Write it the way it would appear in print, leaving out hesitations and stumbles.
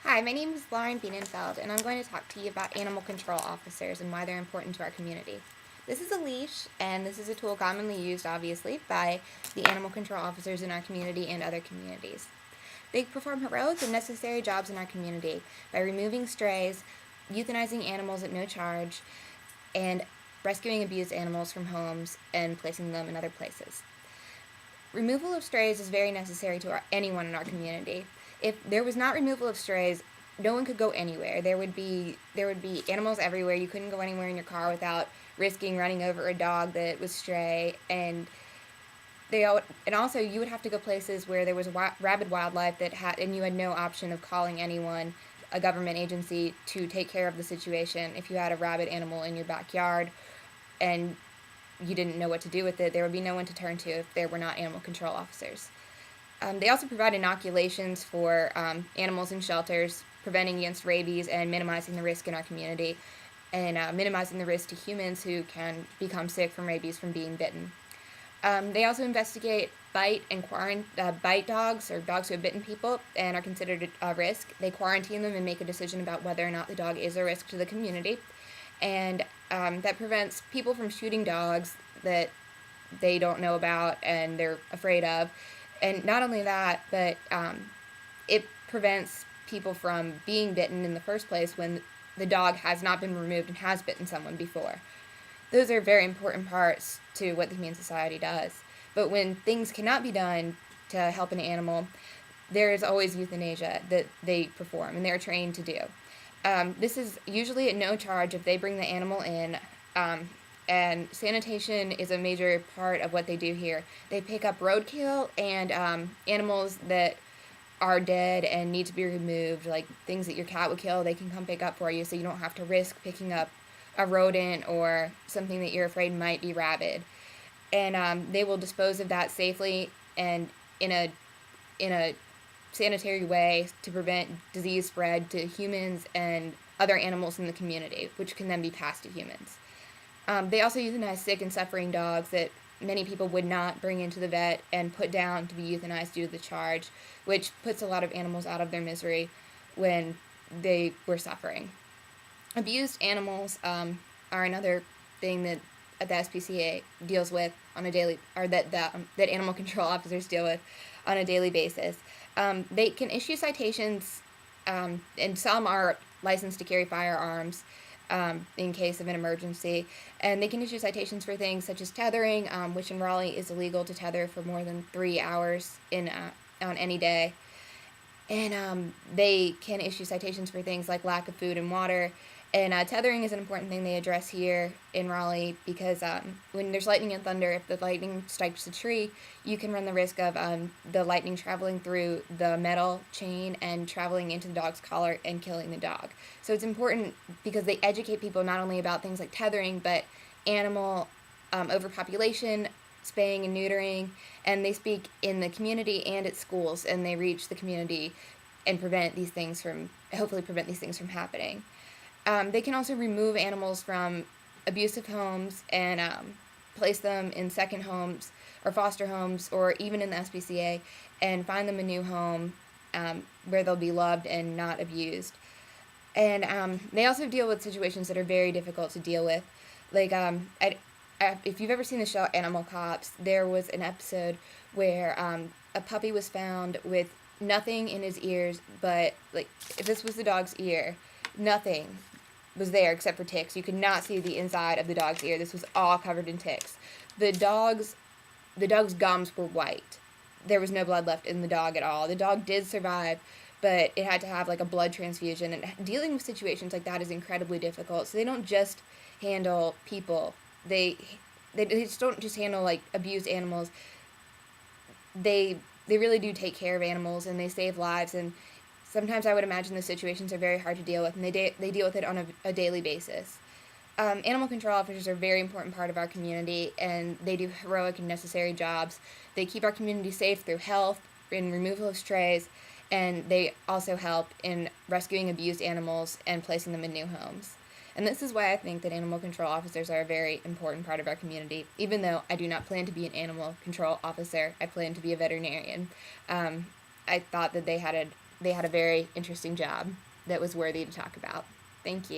Hi, my name is Lauren Bienenfeld, and I'm going to talk to you about animal control officers and why they're important to our community. This is a leash, and this is a tool commonly used, obviously, by the animal control officers in our community and other communities. They perform heroic and necessary jobs in our community by removing strays, euthanizing animals at no charge, and rescuing abused animals from homes and placing them in other places. Removal of strays is very necessary to anyone in our community. If there was not removal of strays, no one could go anywhere. There would be animals everywhere. You couldn't go anywhere in your car without risking running over a dog that was stray, and also you would have to go places where there was rabid wildlife and you had no option of calling anyone, a government agency, to take care of the situation. If you had a rabid animal in your backyard and you didn't know what to do with it, there would be no one to turn to if there were not animal control officers. They also provide inoculations for animals in shelters, preventing against rabies and minimizing the risk in our community, and minimizing the risk to humans who can become sick from rabies from being bitten. They also investigate bite dogs or dogs who have bitten people and are considered a risk. They quarantine them and make a decision about whether or not the dog is a risk to the community. And that prevents people from shooting dogs that they don't know about and they're afraid of. And not only that, but it prevents people from being bitten in the first place when the dog has not been removed and has bitten someone before. Those are very important parts to what the Humane Society does. But when things cannot be done to help an animal, there is always euthanasia that they perform and they're trained to do. This is usually at no charge if they bring the animal in, and sanitation is a major part of what they do here. They pick up roadkill and animals that are dead and need to be removed, like things that your cat would kill, they can come pick up for you so you don't have to risk picking up a rodent or something that you're afraid might be rabid. And they will dispose of that safely and in a sanitary way to prevent disease spread to humans and other animals in the community, which can then be passed to humans. They also euthanize sick and suffering dogs that many people would not bring into the vet and put down to be euthanized due to the charge, which puts a lot of animals out of their misery when they were suffering. Abused animals are another thing that the SPCA deals with on a daily, or that animal control officers deal with on a daily basis. They can issue citations, and some are licensed to carry firearms in case of an emergency, and they can issue citations for things such as tethering, which in Raleigh is illegal to tether for more than 3 hours on any day. And they can issue citations for things like lack of food and water. And tethering is an important thing they address here in Raleigh because when there's lightning and thunder, if the lightning strikes a tree, you can run the risk of the lightning traveling through the metal chain and traveling into the dog's collar and killing the dog. So it's important because they educate people not only about things like tethering, but animal overpopulation, spaying and neutering, and they speak in the community and at schools, and they reach the community and hopefully prevent these things from happening. They can also remove animals from abusive homes and place them in second homes or foster homes or even in the SPCA and find them a new home where they'll be loved and not abused. And they also deal with situations that are very difficult to deal with. Like, if you've ever seen the show Animal Cops, there was an episode where a puppy was found with nothing in his ears, but, like, if this was the dog's ear, nothing was there except for ticks. You could not see the inside of the dog's ear. This was all covered in ticks. The dog's gums were white. There was no blood left in the dog at all. The dog did survive, but it had to have like a blood transfusion, and dealing with situations like that is incredibly difficult. So they don't just handle people. They just don't just handle like abused animals. They really do take care of animals and they save lives, and sometimes I would imagine the situations are very hard to deal with, and they deal with it on a daily basis. Animal control officers are a very important part of our community, and they do heroic and necessary jobs. They keep our community safe through health, in removal of strays, and they also help in rescuing abused animals and placing them in new homes. And this is why I think that animal control officers are a very important part of our community. Even though I do not plan to be an animal control officer, I plan to be a veterinarian. I thought that they had they had a very interesting job that was worthy to talk about. Thank you.